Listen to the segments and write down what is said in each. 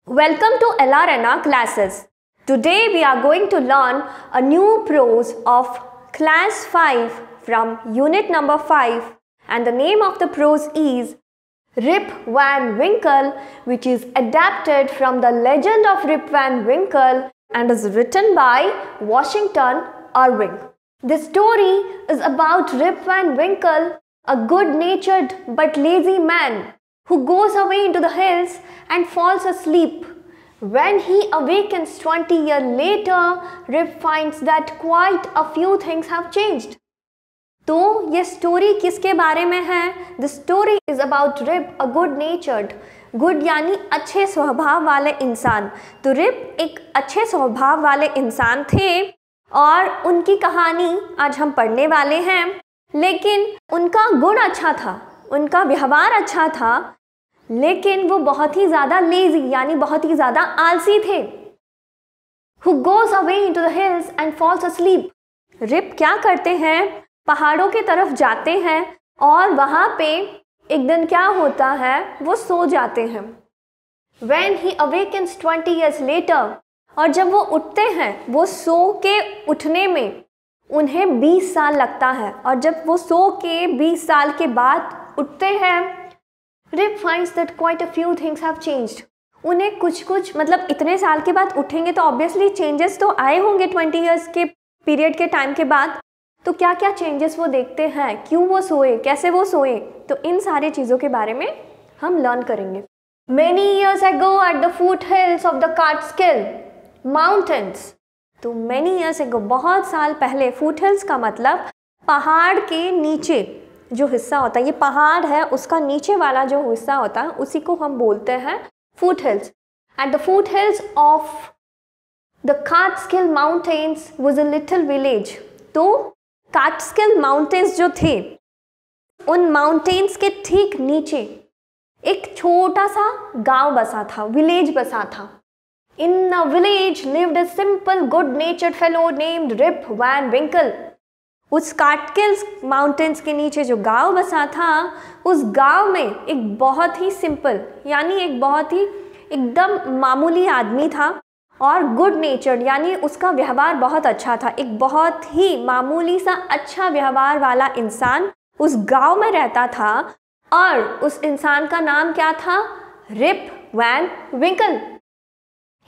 Welcome to LRNR classes. Today we are going to learn a new prose of class 5 from unit number 5, and the name of the prose is Rip Van Winkle, which is adapted from the legend of Rip Van Winkle and is written by Washington Irving. This story is about Rip Van Winkle, a good-natured but lazy man who goes away into the hills and falls asleep. When he awakens 20 years later, Rip finds that quite a few things have changed. तो ये story किसके बारे में है? The story is about Rip, a good natured, good यानी अच्छे स्वभाव वाले इंसान. तो रिप एक अच्छे स्वभाव वाले इंसान थे और उनकी कहानी आज हम पढ़ने वाले हैं. लेकिन उनका गुण अच्छा था, उनका व्यवहार अच्छा था, लेकिन वो बहुत ही ज़्यादा लेजी यानी बहुत ही ज़्यादा आलसी थे. Who goes away into the hills and falls asleep. Rip क्या करते हैं? पहाड़ों की तरफ जाते हैं और वहाँ पे एक दिन क्या होता है, वो सो जाते हैं. When he awakens 20 years later, और जब वो उठते हैं, वो सो के उठने में उन्हें 20 साल लगता है. और जब वो सो के 20 साल के बाद उठते हैं, Rip finds that quite a few things have changed. उन्हें कुछ मतलब इतने साल के बाद उठेंगे तो ऑब्वियसली चेंजेस तो आए होंगे 20 इयर्स के पीरियड के टाइम के बाद. तो क्या क्या चेंजेस वो देखते हैं, क्यों वो सोए, कैसे वो सोए, तो इन सारी चीज़ों के बारे में हम लर्न करेंगे. Many years ago at the foothills of the Catskill Mountains. तो many years ago बहुत साल पहले. foothills का मतलब पहाड़ के नीचे जो हिस्सा होता है, ये पहाड़ है उसका नीचे वाला जो हिस्सा होता है उसी को हम बोलते हैं foothills. At the foothills of the Catskill Mountains was a little village. तो Catskill Mountains जो थे, उन माउंटेन्स के ठीक नीचे एक छोटा सा गांव बसा था, विलेज बसा था. In a village lived a simple good-natured fellow named Rip Van Winkle. उस कैटस्किल्स माउंटेन्स के नीचे जो गांव बसा था, उस गांव में एक बहुत ही सिंपल यानी एक बहुत ही एकदम मामूली आदमी था और गुड नेचर्ड यानी उसका व्यवहार बहुत अच्छा था. एक बहुत ही मामूली सा अच्छा व्यवहार वाला इंसान उस गांव में रहता था और उस इंसान का नाम क्या था? Rip Van Winkle.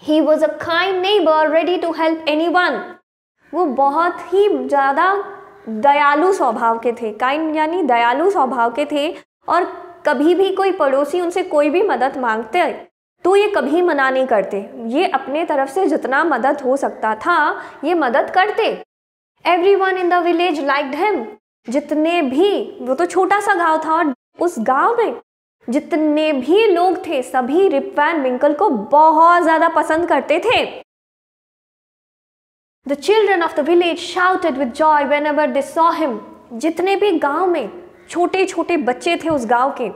He was a kind neighbour ready to help anyone. वो बहुत ही ज़्यादा दयालु स्वभाव के थे. काइंड यानी दयालु स्वभाव के थे और कभी भी कोई पड़ोसी उनसे कोई भी मदद मांगते तो ये कभी मना नहीं करते. ये अपने तरफ से जितना मदद हो सकता था ये मदद करते. Everyone in the village liked him. जितने भी, वो तो छोटा सा गांव था और उस गांव में जितने भी लोग थे सभी रिप वैन विंकल को बहुत ज़्यादा पसंद करते थे. The children of the village shouted with joy whenever they saw him. जितने भी गांव में छोटे छोटे बच्चे थे उस गांव के,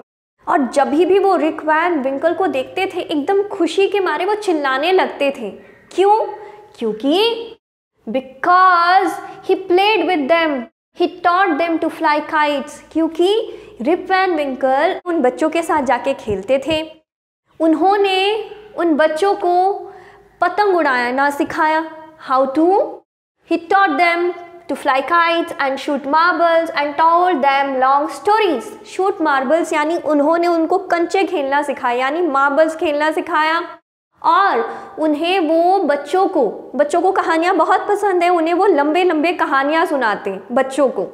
और जब भी वो रिप वैन विंकल को देखते थे एकदम खुशी के मारे वो चिल्लाने लगते थे. क्यों? क्योंकि because he played with them, he taught them to fly kites. क्योंकि रिप वैन विंकल उन बच्चों के साथ जाके खेलते थे. उन्होंने उन बच्चों को पतंग उड़ाना सिखाया. How to? He taught them to fly kites and shoot marbles and told them long stories. Shoot marbles यानी उन्होंने उनको कंचे खेलना सिखाया यानी मार्बल्स खेलना सिखाया. और उन्हें वो बच्चों को कहानियाँ बहुत पसंद है. उन्हें वो लंबे लंबे कहानियाँ सुनाते बच्चों को.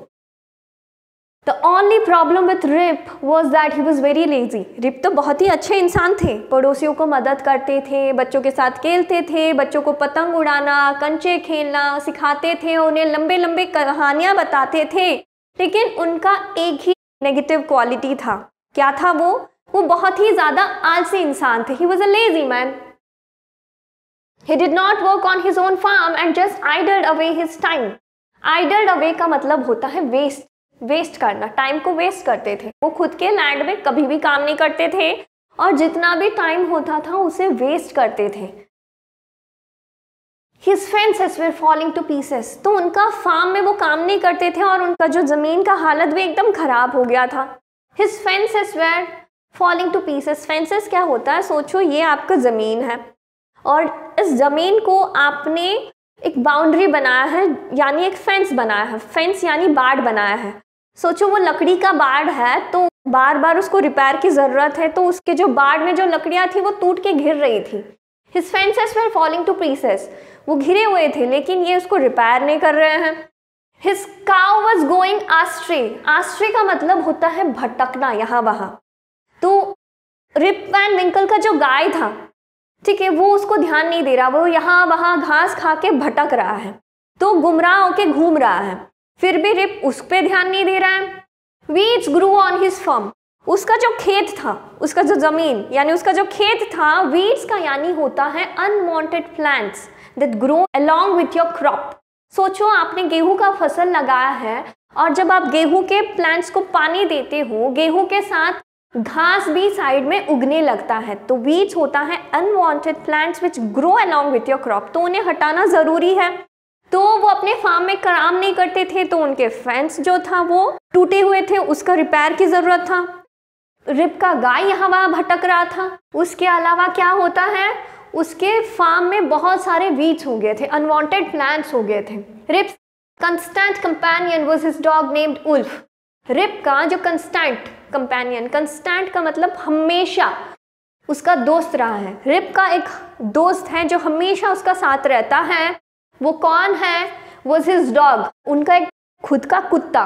The only problem with Rip was that he was very lazy. Rip तो बहुत ही अच्छे इंसान थे, पड़ोसियों को मदद करते थे, बच्चों के साथ खेलते थे, बच्चों को पतंग उड़ाना, कंचे खेलना सिखाते थे, उन्हें लंबे लंबे कहानियाँ बताते थे. लेकिन उनका एक ही नेगेटिव क्वालिटी था. क्या था वो बहुत ही ज़्यादा आलसी इंसान थे. He was a lazy man. He did not work on his own farm and just idled away his time. Idled away का मतलब होता है वेस्ट करना, टाइम को वेस्ट करते थे. वो खुद के लैंड में कभी भी काम नहीं करते थे और जितना भी टाइम होता था उसे वेस्ट करते थे. His fences were falling to pieces. तो उनका फार्म में वो काम नहीं करते थे और उनका जो ज़मीन का हालत भी एकदम ख़राब हो गया था. His fences were falling two pieces. Fences क्या होता है, सोचो ये आपका ज़मीन है और इस ज़मीन को आपने एक बाउंड्री बनाया है, यानी एक फेंस बनाया है। फेंस यानी बाड़ बनाया है। सोचो वो लकड़ी का बाड़ है तो बार बार उसको रिपेयर की ज़रूरत है, तो उसके जो बाड़ में जो लकड़ियाँ थी वो टूट के गिर रही थी। हिज फेंसेस वर फॉलिंग टू पीसेस, वो घिरे हुए थे लेकिन ये उसको रिपेयर नहीं कर रहे हैं। His cow was going astray. Astray का मतलब होता है भटकना, यहाँ वहाँ। तो रिप वैन विंकल का जो गाय था, ठीक है, वो उसको ध्यान नहीं दे रहा, वो यहाँ वहाँ घास खा के भटक रहा है, तो गुमराह होके घूम रहा है। फिर भी रिप उस पर ध्यान नहीं दे रहा है। Weeds grew on his farm, उसका जो खेत था, उसका जो जमीन यानी उसका जो खेत था, वीड्स का यानी होता है unwanted plants that grow along with your crop. सोचो आपने गेहूं का फसल लगाया है और जब आप गेहूं के प्लांट्स को पानी देते हो, गेहूं के साथ घास भी साइड में उगने लगता है। तो वीड्स होता है unwanted plants which grow along with your crop, तो उन्हें हटाना ज़रूरी है। तो वो अपने फार्म में काम नहीं करते थे, तो उनके फेंस जो था वो टूटे हुए थे, उसका रिपेयर की ज़रूरत था। रिप का गाय यहाँ वहाँ भटक रहा था। उसके अलावा क्या होता है, उसके फार्म में बहुत सारे वीड्स हो गए थे, अनवांटेड प्लांट्स हो गए थे। Rip's constant companion was his dog named Ulf. Rip का जो कंस्टेंट कंपेनियन, कंस्टेंट का मतलब हमेशा उसका दोस्त रहा है। रिप का एक दोस्त है जो हमेशा उसका साथ रहता है। वो कौन है, वाज हिज डॉग, उनका एक खुद का कुत्ता,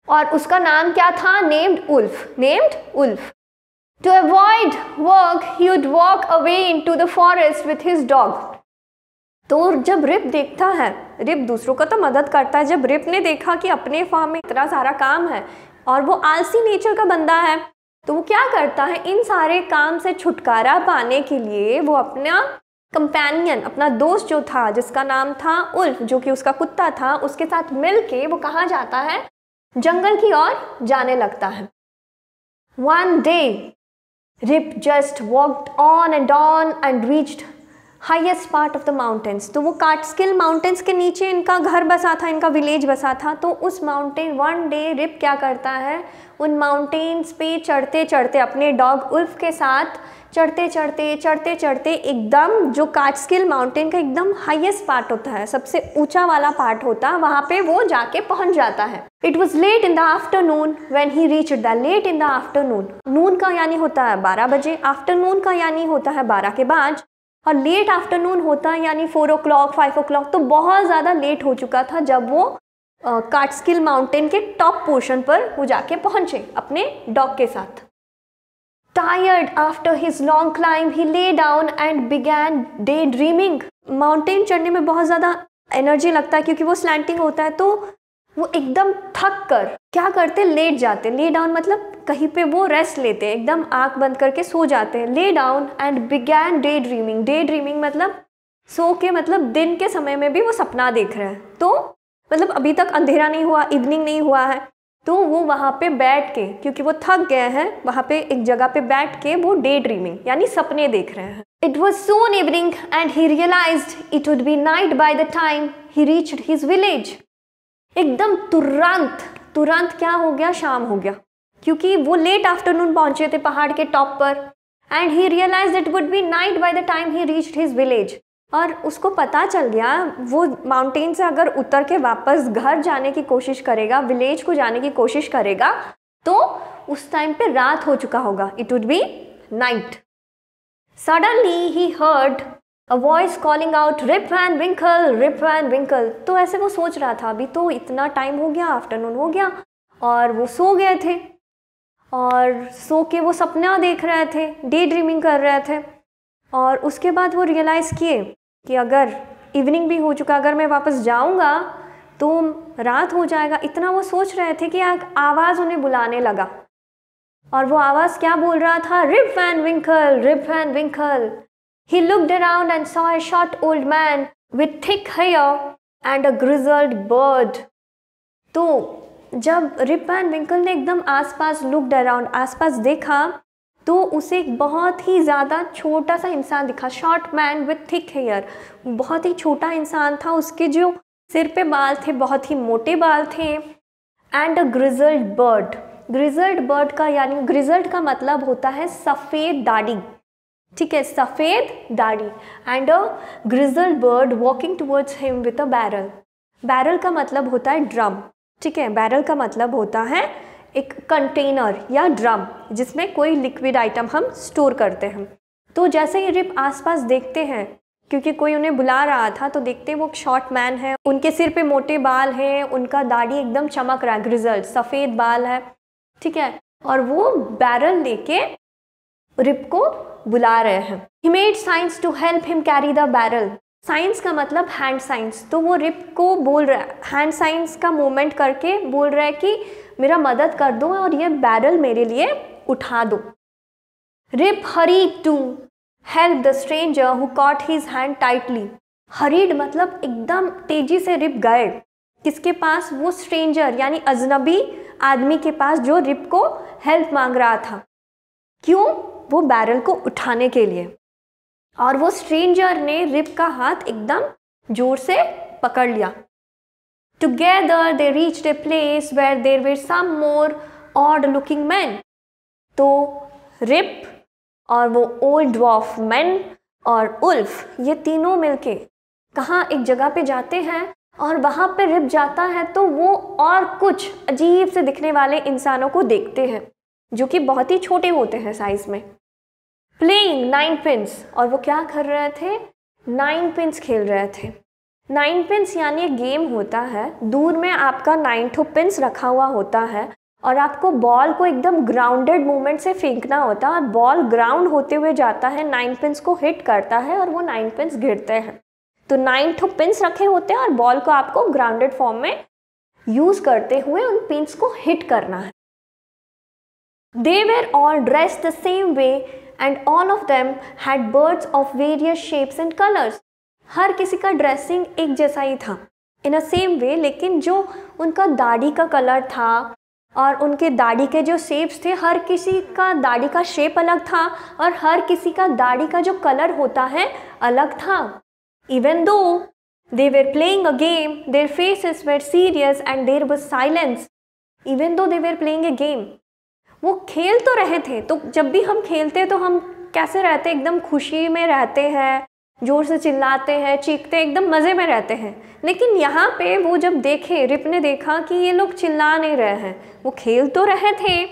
और उसका नाम क्या था, named Ulf, named Ulf. To avoid work, he would walk away into the forest with his dog. तो जब रिप देखता है, रिप दूसरों का तो मदद करता है, जब रिप ने देखा कि अपने फार्म में इतना सारा काम है और वो आलसी नेचर का बंदा है, तो वो क्या करता है, इन सारे काम से छुटकारा पाने के लिए वो अपना कंपेनियन, अपना दोस्त जो था जिसका नाम था उल्फ, जो कि उसका कुत्ता था, उसके साथ मिलके वो कहाँ जाता है, जंगल की ओर जाने लगता है। One day, Rip just walked on and reached highest part of the mountains. तो वो काटस्किल माउंटेन्स के नीचे इनका घर बसा था, इनका विलेज बसा था। तो उस माउंटेन वन डे रिप क्या करता है, उन माउंटेन्स पे चढ़ते चढ़ते अपने डॉग उल्फ के साथ चढ़ते चढ़ते एकदम जो काटस्किल माउंटेन का एकदम हाईएस्ट पार्ट होता है, सबसे ऊंचा वाला पार्ट होता है, वहाँ पे वो जाके पहुँच जाता है। It was late in the afternoon when he reached the, late in the afternoon, noon का यानी होता है 12 बजे, आफ्टरनून का यानी होता है 12 के बाद, और लेट आफ्टरनून होता है यानी 4 o'clock 5 o'clock। तो बहुत ज़्यादा लेट हो चुका था जब वो काटस्किल माउंटेन के टॉप पोर्शन पर वो जाके पहुँचे अपने डॉग के साथ। Tired after his long climb, he lay down and began daydreaming. Mountain चढ़ने में बहुत ज़्यादा एनर्जी लगता है क्योंकि वो स्लैंटिंग होता है, तो वो एकदम थक कर क्या करते, लेट जाते। ले डाउन मतलब कहीं पे वो रेस्ट लेते, एकदम आंख बंद करके सो जाते हैं। Lay down and began day dreaming, day dreaming मतलब सो के मतलब दिन के समय में भी वो सपना देख रहे हैं। तो मतलब अभी तक अंधेरा नहीं हुआ, इवनिंग नहीं हुआ है, तो वो वहाँ पे बैठ के, क्योंकि वो थक गए हैं, वहाँ पे एक जगह पे बैठ के वो डे ड्रीमिंग यानी सपने देख रहे हैं। It was soon evening and he realised it would be night by the time he reached his village. एकदम तुरंत क्या हो गया, शाम हो गया, क्योंकि वो लेट आफ्टरनून पहुंचे थे पहाड़ के टॉप पर। And he realised it would be night by the time he reached his village, और उसको पता चल गया वो माउंटेन से अगर उतर के वापस घर जाने की कोशिश करेगा, विलेज को जाने की कोशिश करेगा, तो उस टाइम पे रात हो चुका होगा, it would be night. Suddenly he heard a voice calling out Rip Van Winkle, Rip Van Winkle. तो ऐसे वो सोच रहा था, अभी तो इतना टाइम हो गया, आफ्टरनून हो गया, और वो सो गए थे, और सो के वो सपना देख रहे थे, डे ड्रीमिंग कर रहे थे। और उसके बाद वो रियलाइज़ किए कि अगर इवनिंग भी हो चुका, अगर मैं वापस जाऊंगा तो रात हो जाएगा। इतना वो सोच रहे थे कि एक आवाज़ उन्हें बुलाने लगा, और वो आवाज़ क्या बोल रहा था, Rip Van Winkle, Rip Van Winkle. He looked around and saw a short old man with thick hair and a grizzled beard. तो जब रिप वैन विंकल ने एकदम आसपास लुक्ड अराउंड, आसपास देखा, तो उसे एक बहुत ही ज़्यादा छोटा सा इंसान दिखा, short man with thick hair, बहुत ही छोटा इंसान था, उसके जो सिर पे बाल थे बहुत ही मोटे बाल थे, and a grizzled bird, grizzled bird का यानी ग्रिजल्ड का मतलब होता है सफ़ेद दाढ़ी, ठीक है, सफ़ेद दाढ़ी। And a grizzled bird walking towards him with a barrel. Barrel का मतलब होता है ड्रम, ठीक है, बैरल का मतलब होता है एक कंटेनर या ड्रम जिसमें कोई लिक्विड आइटम हम स्टोर करते हैं। तो जैसे ही रिप आसपास देखते हैं, क्योंकि कोई उन्हें बुला रहा था, तो देखते हैं वो शॉर्ट मैन है, उनके सिर पे मोटे बाल हैं, उनका दाढ़ी एकदम चमक रहा है, ग्रिजल्ड सफ़ेद बाल है, ठीक है, और वो बैरल लेके रिप को बुला रहे हैं। He made signs to help him carry the barrel। Science का मतलब हैंड साइंस, तो वो रिप को बोल रहा है, हैंड साइंस का मूवमेंट करके बोल रहा है कि मेरा मदद कर दो और ये बैरल मेरे लिए उठा दो। Rip hurried to help the stranger who caught his hand tightly। hurried मतलब एकदम तेजी से रिप गए, किसके पास? वो स्ट्रेंजर यानी अजनबी आदमी के पास जो रिप को हेल्प मांग रहा था। क्यों? वो बैरल को उठाने के लिए। और वो स्ट्रेंजर ने रिप का हाथ एकदम जोर से पकड़ लिया। Together they reached a place where there were some more odd looking man. तो रिप और वो ओल्ड ड्वार्फ मैन और उल्फ, ये तीनों मिलके कहाँ एक जगह पे जाते हैं, और वहाँ पे रिप जाता है तो वो और कुछ अजीब से दिखने वाले इंसानों को देखते हैं जो कि बहुत ही छोटे होते हैं साइज में। प्लेइंग नाइन पिन्स, और वो क्या कर रहे थे? नाइन पिन्स खेल रहे थे। नाइन पिन्स यानी एक गेम होता है, दूर में आपका 9 पिन्स रखा हुआ होता है और आपको बॉल को एकदम ग्राउंडेड मूवमेंट से फेंकना होता है, और बॉल ग्राउंड होते हुए जाता है, 9 पिन्स को हिट करता है और वो 9 पिन्स गिरते हैं। तो 9 पिन्स रखे होते हैं और बॉल को आपको ग्राउंडेड फॉर्म में यूज करते हुए उन पिन्स को हिट करना है। They were all dressed the same way and all of them had birds of various shapes and colors। हर किसी का ड्रेसिंग एक जैसा ही था, इन अ सेम वे, लेकिन जो उनका दाढ़ी का कलर था और उनके दाढ़ी के जो शेप्स थे, हर किसी का दाढ़ी का शेप अलग था और हर किसी का दाढ़ी का जो कलर होता है अलग था। Even though they were playing a game, their faces were serious and there was silence। Even though they were playing a game, वो खेल तो रहे थे, तो जब भी हम खेलते तो हम कैसे रहते? एकदम खुशी में रहते हैं, जोर से चिल्लाते हैं, चीखते, एकदम मज़े में रहते हैं। लेकिन यहाँ पे वो जब देखे, रिप ने देखा कि ये लोग चिल्ला नहीं रहे हैं, वो खेल तो रहे थे,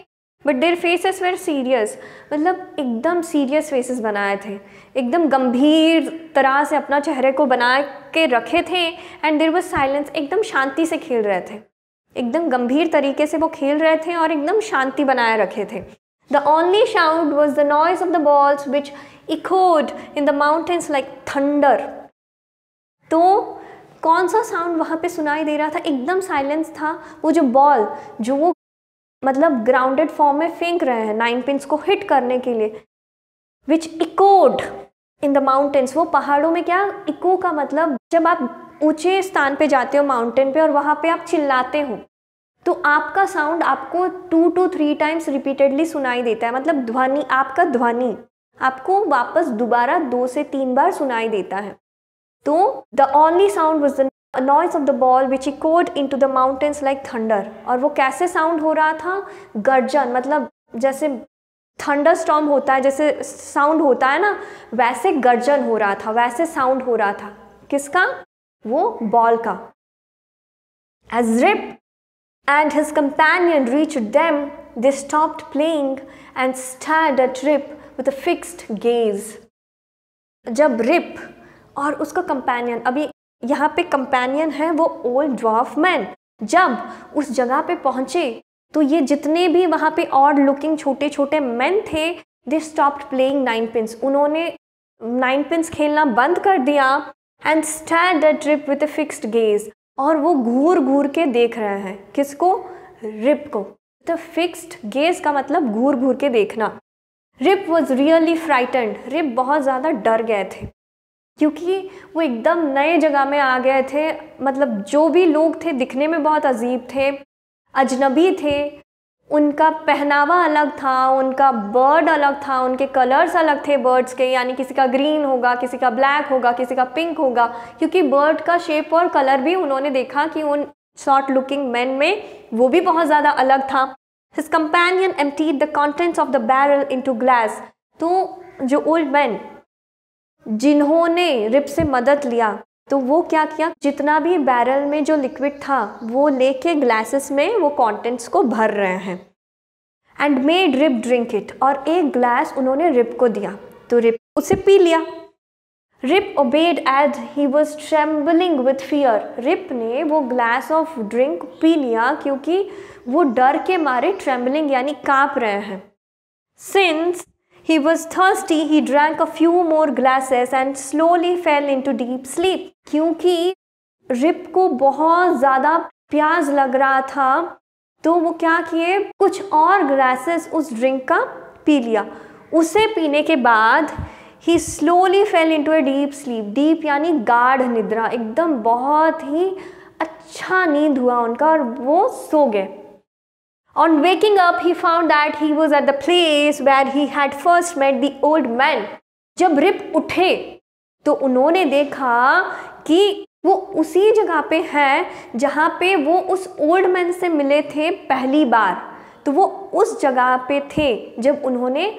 but their faces were serious, मतलब एकदम सीरियस फेसेस बनाए थे, एकदम गंभीर तरह से अपना चेहरे को बना के रखे थे। एंड देयर वाज साइलेंस, एकदम शांति से खेल रहे थे, एकदम गंभीर तरीके से वो खेल रहे थे और एकदम शांति बनाए रखे थे। The only sound was the noise of the balls which echoed in the mountains like thunder। तो कौन सा साउंड वहाँ पे सुनाई दे रहा था? एकदम साइलेंस था। वो जो बॉल जो वो मतलब ग्राउंडेड फॉर्म में फेंक रहे हैं 9 पिन्स को हिट करने के लिए, which echoed in the mountains, वो पहाड़ों में क्या? इको का मतलब जब आप ऊंचे स्थान पे जाते हो माउंटेन पे और वहाँ पे आप चिल्लाते हो तो आपका साउंड आपको 2 to 3 टाइम्स रिपीटेडली सुनाई देता है, मतलब ध्वनि, आपका ध्वनि आपको वापस दोबारा 2 से 3 बार सुनाई देता है। तो the only sound was the noise of the ball which echoed into the mountains like thunder. और वो कैसे साउंड हो रहा था? गर्जन, मतलब जैसे थंडर स्टॉर्म होता है, जैसे साउंड होता है ना, वैसे गर्जन हो रहा था, वैसे साउंड हो रहा था। किसका? वो बॉल का। As Rip and his companion reached them, they stopped playing and stared at Rip with a fixed gaze। जब रिप और उसका कंपेनियन, अभी यहाँ पे कंपेनियन है वो ओल्ड ड्वार्फ मैन, जब उस जगह पे पहुँचे तो ये जितने भी वहाँ पे ऑड लुकिंग छोटे छोटे मैन थे, दे स्टॉप्ड प्लेइंग 9 पिन्स, उन्होंने 9 पिन्स खेलना बंद कर दिया। And stared at Rip with a fixed gaze, और वो घूर घूर के देख रहे हैं। किसको? रिप को। द फिक्स्ड गेज का मतलब घूर घूर के देखना। Rip was really frightened, Rip बहुत ज़्यादा डर गए थे क्योंकि वो एकदम नए जगह में आ गए थे, मतलब जो भी लोग थे दिखने में बहुत अजीब थे, अजनबी थे, उनका पहनावा अलग था, उनका बर्ड अलग था, उनके कलर्स अलग थे बर्ड्स के, यानी किसी का ग्रीन होगा, किसी का ब्लैक होगा, किसी का पिंक होगा, क्योंकि बर्ड का शेप और कलर भी उन्होंने देखा कि उन शॉर्ट लुकिंग मैन में वो भी बहुत ज़्यादा अलग था। His companion emptied the contents of the barrel into glass. तो जो ओल्ड मैन जिन्होंने रिप से मदद लिया तो वो क्या किया, जितना भी बैरल में जो लिक्विड था वो लेके ग्लासेस में वो कंटेंट्स को भर रहे हैं. And made Rip drink it, और एक ग्लास उन्होंने रिप को दिया तो रिप उसे पी लिया. Rip obeyed as he was trembling with fear. Rip ने वो ग्लास ऑफ ड्रिंक पी लिया क्योंकि वो डर के मारे ट्रेम्बलिंग यानी काँप रहे हैं. Since he was thirsty, he drank a few more glasses and slowly fell into deep sleep. क्योंकि रिप को बहुत ज़्यादा प्यास लग रहा था तो वो क्या किए, कुछ और ग्लासेस उस ड्रिंक का पी लिया. उसे पीने के बाद he slowly fell into a deep sleep. Deep यानी गाढ़ निद्रा, एकदम बहुत ही अच्छा नींद हुआ उनका और वो सो गए. On waking up, he found that he was at the place where he had first met the old man. जब रिप उठे तो उन्होंने देखा कि वो उसी जगह पे है जहाँ पे वो उस ओल्ड मैन से मिले थे पहली बार. तो वो उस जगह पे थे जब उन्होंने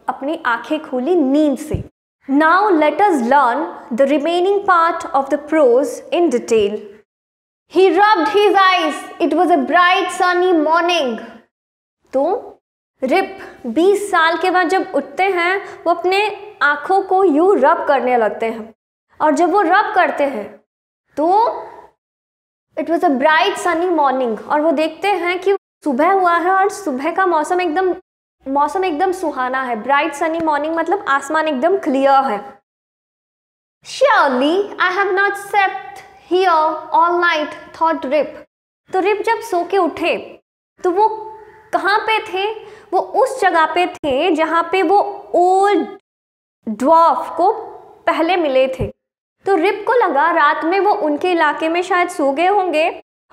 अपनी आंखें खोली नींद से. Now let us learn the remaining part of the prose in detail. He rubbed his eyes. It was a bright sunny morning. तो रिप 20 साल के बाद जब उठते हैं वो अपने आँखों को यूँ रब करने लगते हैं और जब वो रब करते हैं तो it was a bright sunny morning और वो देखते हैं कि सुबह हुआ है और सुबह का मौसम एकदम सुहाना है. ब्राइट सनी मॉर्निंग मतलब आसमान एकदम क्लियर है. Surely I have not slept here all night, thought Rip. तो रिप जब सो के उठे तो वो कहाँ पे थे, वो उस जगह पे थे जहाँ पे वो ओल्ड ड्वार्फ को पहले मिले थे. तो रिप को लगा रात में वो उनके इलाके में शायद सो गए होंगे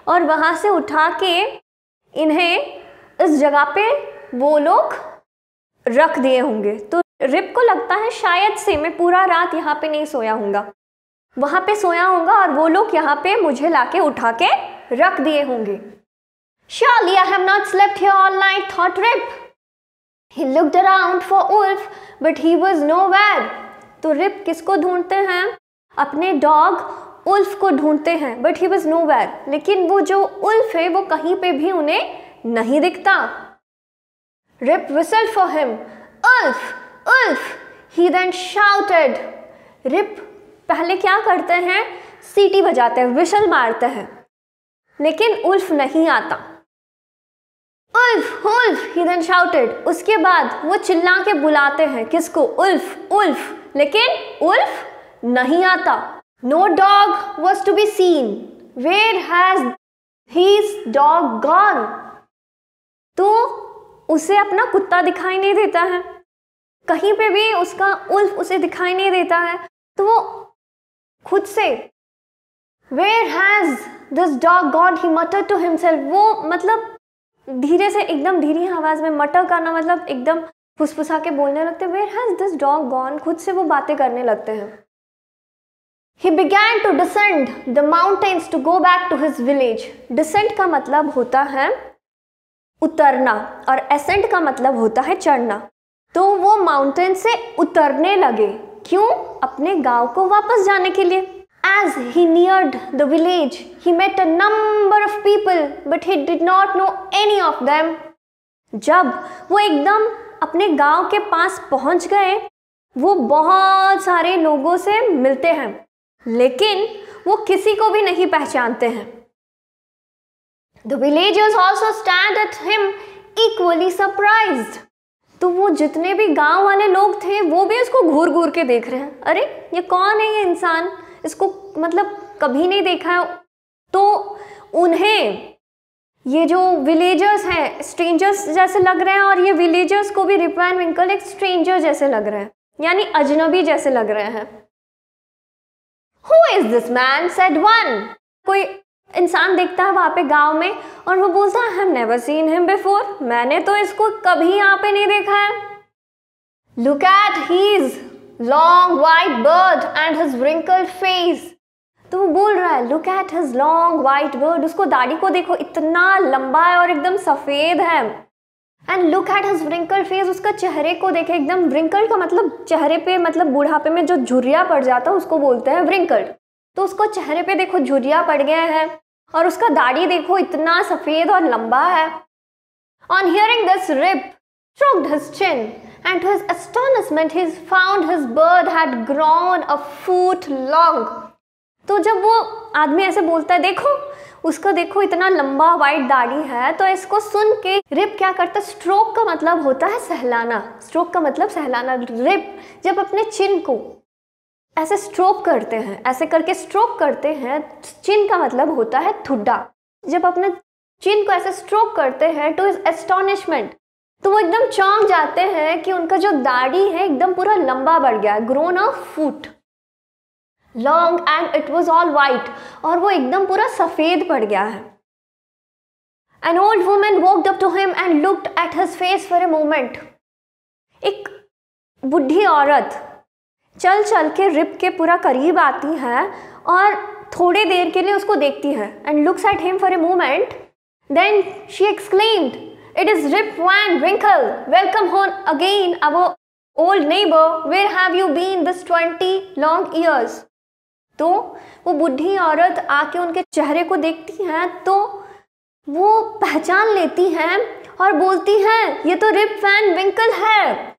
और वहाँ से उठा के इन्हें इस जगह पे वो लोग रख दिए होंगे. तो रिप को लगता है शायद से मैं पूरा रात यहाँ पे नहीं सोया हूँगा, वहाँ पे सोया होगा और वो लोग यहाँ पे मुझे लाके उठा के रख दिए होंगे. Surely I have not slept here all night, thought Rip. He looked around for Ulf, but he was nowhere. तो रिप किसको ढूंढते हैं, अपने डॉग उल्फ को ढूंढते हैं. But he was nowhere. लेकिन वो जो उल्फ है वो कहीं पे भी उन्हें नहीं दिखता. Rip whistled for him. Ulf, Ulf. He then shouted. Rip पहले क्या करते हैं, सीटी बजाते हैं, विशल मारते हैं, लेकिन उल्फ नहीं आता. Ulf, Ulf, he then shouted. उसके बाद वो चिल्ला के बुलाते हैं किसको, उल्फ, उल्फ, लेकिन उल्फ नहीं आता. No dog was to be seen. Where has his dog gone? तो उसे अपना कुत्ता दिखाई नहीं देता है, कहीं पे भी उसका उल्फ उसे दिखाई नहीं देता है. तो वो खुद से Where has this dog gone? He muttered to himself. वो मतलब धीरे से एकदम धीरी आवाज में मटर करना मतलब एकदम फुसफुसा के बोलने लगते. Where has this dog gone? खुद से वो बातें करने लगते हैं. He began to descend the mountains to go back to his village. Descend का मतलब होता है उतरना और ascend का मतलब होता है चढ़ना. तो वो माउंटेन से उतरने लगे. क्यों? अपने गांव को वापस जाने के लिए. As he neared the village, he met a number of people, but he did not know any of them. जब वो एकदम अपने गांव के पास पहुंच गए, वो बहुत सारे लोगों से मिलते हैं, लेकिन वो किसी को भी नहीं पहचानते हैं. The villagers also stared at him, equally surprised. तो वो जितने भी गांव वाले लोग थे, वो भी उसको घूर घूर के देख रहे हैं. अरे ये कौन है ये इंसान, इसको मतलब कभी नहीं देखा है. तो उन्हें ये जो विलेजर्स हैं स्ट्रेंजर्स जैसे लग रहे हैं और ये विलेजर्स को भी रिप वैन विंकल एक स्ट्रेंजर जैसे लग रहे हैं, यानी अजनबी जैसे लग रहे हैं. Who is this man? said one. कोई इंसान देखता है वहाँ पे गांव में और वो बोलता है I have never seen him before. मैंने तो इसको कभी यहाँ पे नहीं देखा है. Look at his long white beard and his wrinkled face. तो वो बोल रहा है Look at his long white beard. उसको दाढ़ी को देखो, इतना लंबा है और एकदम सफ़ेद है. And look at his wrinkled face, उसका चेहरे को देखे, एकदम wrinkled का मतलब चेहरे पे, मतलब बुढ़ापे में जो झुर्रिया पड़ जाता है उसको बोलते हैं wrinkled। तो उसको चेहरे पे देखो झुर्रिया पड़ गए हैं और उसका दाढ़ी देखो इतना सफेद और लंबा है। On hearing this, Rip stroked his chin, and to his astonishment, he found his beard had grown a foot long. तो जब वो आदमी ऐसे बोलता है, देखो उसका देखो इतना लंबा वाइट दाढ़ी है, तो इसको सुन के रिप क्या करता है, स्ट्रोक का मतलब होता है सहलाना, स्ट्रोक का मतलब सहलाना। रिप जब अपने चिन को ऐसे स्ट्रोक करते हैं, ऐसे करके स्ट्रोक करते हैं, चिन का मतलब होता है ठुड्डा। जब अपने चिन को ऐसे स्ट्रोक करते हैं टू हिज एस्टोनिशमेंट, तो वो एकदम चौंक जाते हैं कि उनका जो दाढ़ी है एकदम पूरा लंबा बढ़ गया, grown a foot long and it was all white, और वो एकदम पूरा सफेद पड़ गया है। An old woman walked up to him and looked at his face for a moment. एक बुढ़ी औरत चल चल के रिप के पूरा करीब आती है और थोड़ी देर के लिए उसको देखती है, and looks at him for a moment. Then she exclaimed, "It is Rip Van Winkle. Welcome home again, our old neighbor. Where have you been this 20 long years?" तो वो बुढ़ी औरत आके उनके चेहरे को देखती है तो वो पहचान लेती हैं और बोलती हैं, ये तो रिप वैन विंकल है,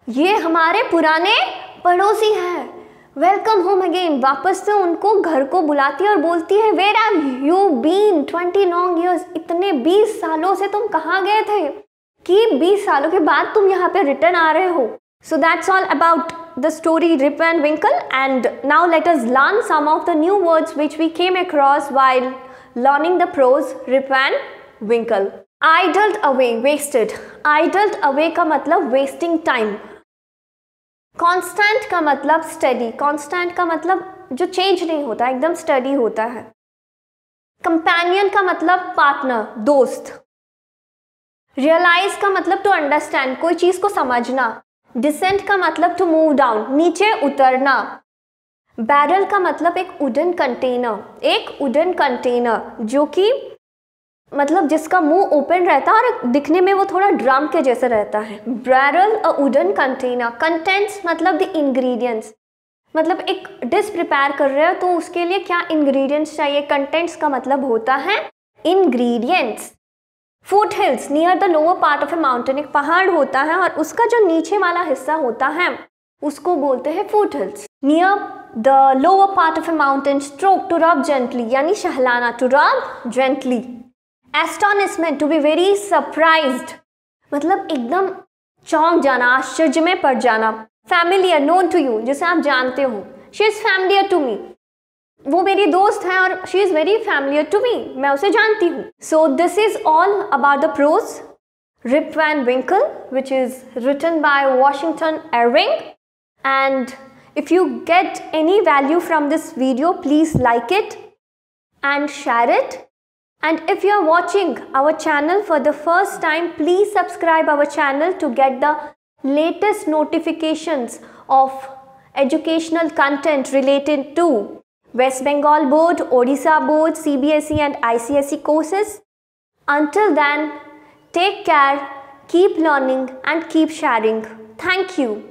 ये हमारे पुराने पड़ोसी हैं। वेलकम होम अगेन, वापस से उनको घर को बुलाती है और बोलती है, where have you been 20 long years, इतने 20 सालों से तुम कहाँ गए थे कि 20 सालों के बाद तुम यहाँ पे रिटर्न आ रहे हो। So that's all about the story Rip Van Winkle, and now let us learn some of the new words which we came across while learning the prose Rip Van Winkle. Idled away, wasted. Idled away का मतलब wasting time. Constant का मतलब steady. Constant का मतलब जो change नहीं होता, एकदम steady होता है. Companion का मतलब partner, दोस्त. Realize का मतलब to understand, कोई चीज को समझना. डिसेंट का मतलब टू मूव डाउन, नीचे उतरना। बैरल का मतलब एक वुडन कंटेनर, एक वुडन कंटेनर जो कि मतलब जिसका मुंह ओपन रहता है और दिखने में वो थोड़ा ड्रम के जैसे रहता है। Barrel a wooden container. Contents मतलब द इंग्रेडिएंट्स, मतलब एक डिश प्रिपेयर कर रहे हो तो उसके लिए क्या इंग्रेडिएंट्स चाहिए। कंटेंट्स का मतलब होता है ingredients. Foot hills, near the lower part of a mountain, एक पहाड़ होता है और उसका जो नीचे वाला हिस्सा होता है उसको बोलते हैं foot hills. Near the lower part of a mountain, stroke to rub gently, यानी सहलाना, to rub gently. Astonishment, to be very surprised, मतलब एकदम चौंक जाना, आश्चर्य में पड़ जाना। फैमिलियर, नोन टू यू, जिसे आप जानते हो। She is familiar to me, वो मेरी दोस्त है और she is very familiar to me, मैं उसे जानती हूँ। So this is all about the prose Rip Van Winkle which is written by Washington Irving. And if you get any value from this video, please like it and share it. And if you are watching our channel for the first time, please subscribe our channel to get the latest notifications of educational content related to West Bengal Board, Odisha Board, CBSE and ICSE courses. Until then, take care, keep learning and keep sharing. Thank you.